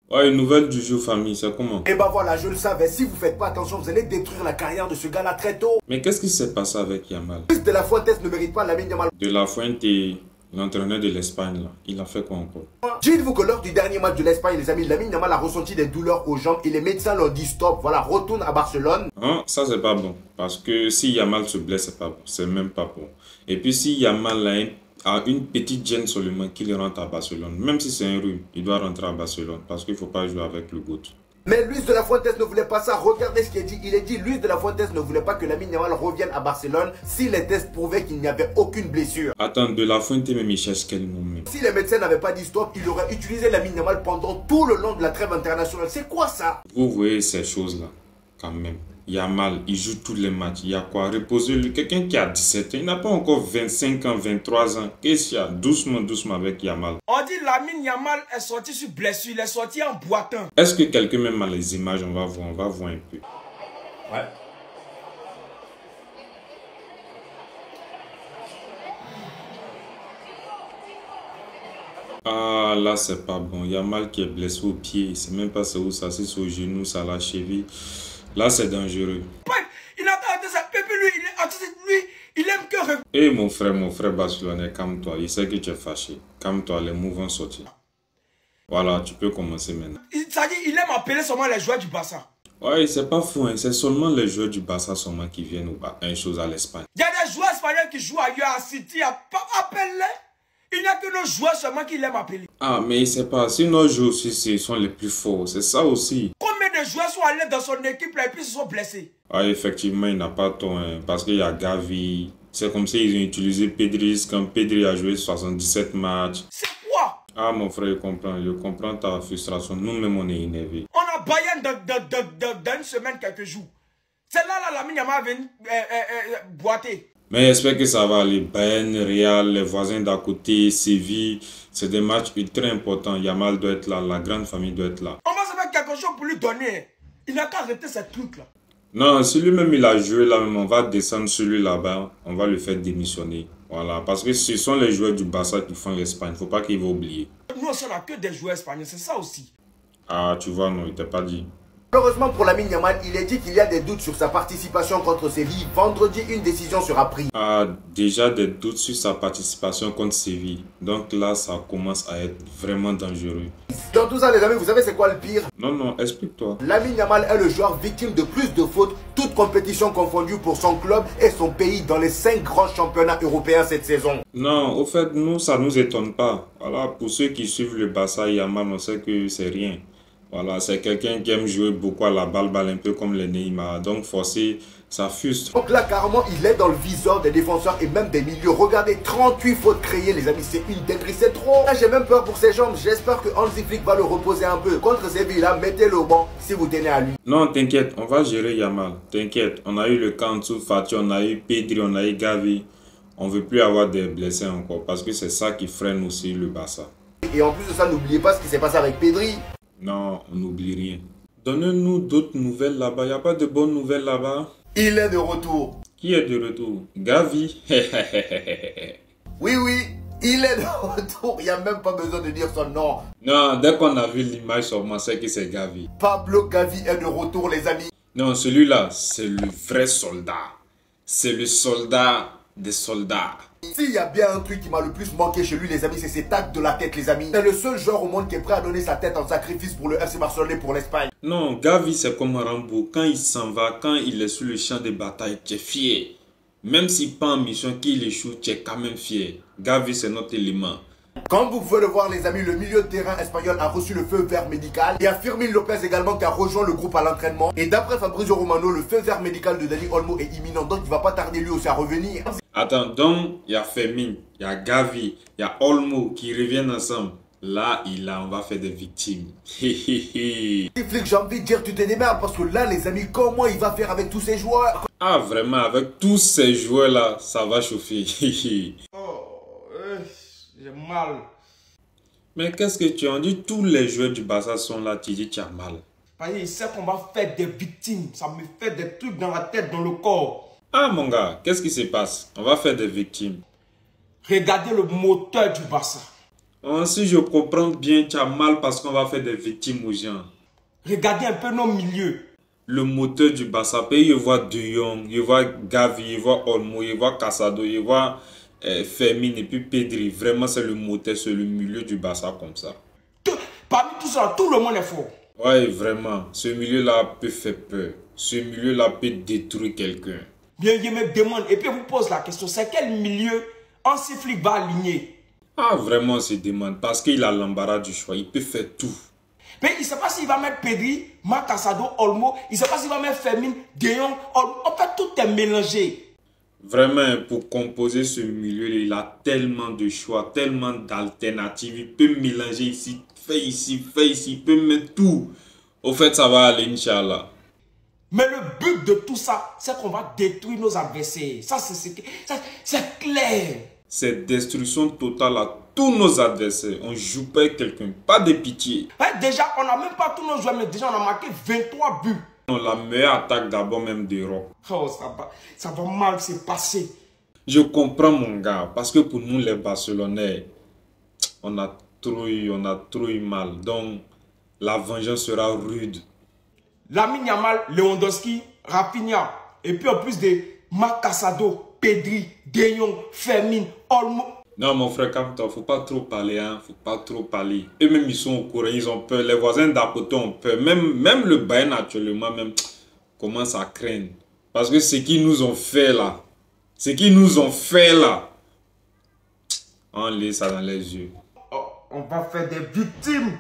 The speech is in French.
Ouais, une nouvelle du jour, famille, c'est comment? Et bah voilà, je le savais, si vous faites pas attention, vous allez détruire la carrière de ce gars-là très tôt. Mais qu'est-ce qui s'est passé avec Yamal? Luis de la Fuentes ne mérite pas Lamine Yamal. De La Fuente, l'entraîneur de l'Espagne, là, il a fait quoi encore? Dites-vous que lors du dernier match de l'Espagne, les amis, Lamine Yamal a ressenti des douleurs aux jambes et les médecins leur disent stop, voilà, retourne à Barcelone. Hein, ça, c'est pas bon. Parce que si Yamal se blesse, c'est pas bon. C'est même pas bon. Et puis, si Yamal a une petite gêne seulement qu'il rentre à Barcelone, même si c'est un rhume, il doit rentrer à Barcelone parce qu'il ne faut pas jouer avec le GOAT. Mais Luis de la Fuentes ne voulait pas ça. Regardez ce qu'il a dit. Il a dit Luis de la Fuentes ne voulait pas que Lamine Yamal revienne à Barcelone si les tests prouvaient qu'il n'y avait aucune blessure. Attends, de La Fuente, même il cherche quel nom même. Si les médecins n'avaient pas dit stop, il aurait utilisé Lamine Yamal pendant tout le long de la trêve internationale. C'est quoi ça? Vous voyez ces choses-là, quand même. Yamal, il joue tous les matchs. Il y a quoi? Reposer-le. Quelqu'un qui a 17 ans, il n'a pas encore 25 ans, 23 ans. Qu'est-ce qu'il y a? Doucement, doucement avec Yamal. On dit Lamine Yamal est sorti sur blessure, il est sorti en boitant. Est-ce que quelqu'un même a les images? On va voir un peu. Ouais. Ah, là, c'est pas bon. Yamal qui est blessé au pied. C'est même pas où ça. C'est sur le genou, ça la cheville. Là, c'est dangereux. Il n'a pas arrêté ça. Et puis lui, il aime que... Eh, mon frère barcelonais, calme-toi. Il sait que tu es fâché. Calme-toi, les mots vont sortir. Voilà, tu peux commencer maintenant. Ça dit, il aime appeler seulement les joueurs du Barça. Ouais, c'est pas fou, hein. C'est seulement les joueurs du Barça seulement qui viennent une chose à l'Espagne. Il y a des joueurs espagnols qui jouent ailleurs à City. Appelle-les. Il n'y a que nos joueurs seulement qui l'aiment appeler. Ah, mais il sait pas. Si nos joueurs aussi, ce sont les plus forts. C'est ça aussi. Combien de joueurs sont allés dans son équipe là, et puis se sont blessés? Ah, effectivement, il n'a pas tort, hein, parce qu'il y a Gavi. C'est comme ça ils ont utilisé Pedri quand Pedri a joué 77 matchs. C'est quoi? Ah, mon frère, je comprends ta frustration. Nous-mêmes, on est énervés. On a Bayern dans une semaine, quelques jours. C'est là, Lamine Yamal venu boiter. Mais j'espère que ça va aller. Bayern, Real, les voisins d'à côté, Séville, c'est des matchs très importants. Yamal doit être là, la grande famille doit être là. On va se faire quelque chose pour lui donner. Il n'a qu'à arrêter ces trucs-là. Non, si lui-même il a joué là-même, on va descendre sur lui là-bas, on va le faire démissionner. Voilà, parce que ce sont les joueurs du Barça qui font l'Espagne, il ne faut pas qu'il va oublier. Nous, on n'a que des joueurs espagnols, c'est ça aussi. Ah, tu vois, non, il t'a pas dit. Heureusement pour Lamine Yamal, il est dit qu'il y a des doutes sur sa participation contre Séville. Vendredi, une décision sera prise. Ah, déjà des doutes sur sa participation contre Séville. Donc là, ça commence à être vraiment dangereux. Dans tout ça, les amis, vous savez c'est quoi le pire? Non, explique-toi. Lamine Yamal est le joueur victime de plus de fautes, toutes compétitions confondues pour son club et son pays dans les 5 grands championnats européens cette saison. Non, au fait, nous, ça ne nous étonne pas. Voilà, pour ceux qui suivent le Barça, Yamal, on sait que c'est rien. Voilà, c'est quelqu'un qui aime jouer beaucoup à la balle, un peu comme les Neymar. Donc, forcément, ça frustre. Donc là, carrément, il est dans le viseur des défenseurs et même des milieux. Regardez, 38 fautes créées, les amis, c'est une dinguerie, c'est trop. Là, j'ai même peur pour ses jambes. J'espère que Hansi Flick va le reposer un peu. Contre Séville, là, mettez-le au banc si vous tenez à lui. Non, t'inquiète, on va gérer Yamal. T'inquiète, on a eu le Kantou, Fati, on a eu Pedri, on a eu Gavi. On ne veut plus avoir des blessés encore parce que c'est ça qui freine aussi le Barça. Et en plus de ça, n'oubliez pas ce qui s'est passé avec Pedri. Non, on n'oublie rien. Donnez-nous d'autres nouvelles là-bas. Il n'y a pas de bonnes nouvelles là-bas. Il est de retour. Qui est de retour? Gavi. Oui, il est de retour. Il n'y a même pas besoin de dire son nom. Non, dès qu'on a vu l'image, on sait que c'est Gavi. Pablo Gavi est de retour, les amis. Non, celui-là, c'est le vrai soldat. C'est le soldat des soldats. S'il y a bien un truc qui m'a le plus manqué chez lui, les amis, c'est ses tacles de la tête, les amis. C'est le seul joueur au monde qui est prêt à donner sa tête en sacrifice pour le FC Barcelone et pour l'Espagne. Non, Gavi, c'est comme Rambo. Quand il s'en va, quand il est sur le champ de bataille, tu es fier. Même s'il pas en mission, qu'il échoue, tu es quand même fier. Gavi, c'est notre élément. Comme vous pouvez le voir, les amis, le milieu de terrain espagnol a reçu le feu vert médical. Il y a Fermín López également qui a rejoint le groupe à l'entraînement. Et d'après Fabrizio Romano, le feu vert médical de Dani Olmo est imminent. Donc il va pas tarder lui aussi à revenir. Attends, donc il y a Fermín, il y a Gavi, il y a Olmo qui reviennent ensemble. Là, on va faire des victimes. Flick, j'ai envie de dire, tu te démerdes parce que là, les amis, comment il va faire avec tous ces joueurs? Ah, vraiment, avec tous ces joueurs-là, ça va chauffer. J'ai mal. Mais qu'est-ce que tu en dis? Tous les joueurs du Barça sont là, tu dis tu as mal. Parce qu'il sait qu'on va faire des victimes. Ça me fait des trucs dans la tête, dans le corps. Ah, mon gars, qu'est-ce qui se passe? On va faire des victimes. Regardez le moteur du Barça. Si je comprends bien, tu as mal parce qu'on va faire des victimes aux gens. Regardez un peu nos milieux. Le moteur du Barça, je vois De Jong, je vois Gavi, je vois Olmo, je vois Casado, je vois Fermin et puis Pedri. Vraiment, c'est le moteur, c'est le milieu du Barça comme ça. Parmi tout ça, tout le monde est fort. Oui, vraiment. Ce milieu-là peut faire peur. Ce milieu-là peut détruire quelqu'un. Bien, je me demande, et puis je vous pose la question, c'est quel milieu Hansi Flick va aligner? Ah, vraiment, on se demande. Parce qu'il a l'embarras du choix. Il peut faire tout. Mais il ne sait pas s'il va mettre Pedri, Marc Casado, Olmo. Il ne sait pas s'il va mettre Fermin, De Jong, Olmo. En fait, tout est mélangé. Vraiment, pour composer ce milieu, il a tellement de choix, tellement d'alternatives. Il peut mélanger ici, il peut mettre tout. Au fait, ça va aller, Inch'Allah. Mais le but de tout ça, c'est qu'on va détruire nos adversaires. Ça, c'est clair. C'est destruction totale à tous nos adversaires. On joue pas avec quelqu'un, pas de pitié. Ouais, déjà, on n'a même pas tous nos joueurs, mais déjà, on a marqué 23 buts. La meilleure attaque d'abord même d'Europe. Oh, ça va mal se passer. Je comprends mon gars, parce que pour nous les Barcelonais, on a trop eu mal. Donc, la vengeance sera rude. Lamine Yamal, Lewandowski, Rafinha. Et puis en plus de Marc Casado, Pedri, De Jong, Fermin, Olmo. Non, mon frère, calme-toi, faut pas trop parler, hein. Faut pas trop parler. Eux-mêmes, ils sont au courant, ils ont peur. Les voisins d'à côté ont peur. Même le Bayern, actuellement, même, commence à craindre. Parce que ce qu'ils nous ont fait là, on lit ça dans les yeux. Oh, on va faire des victimes.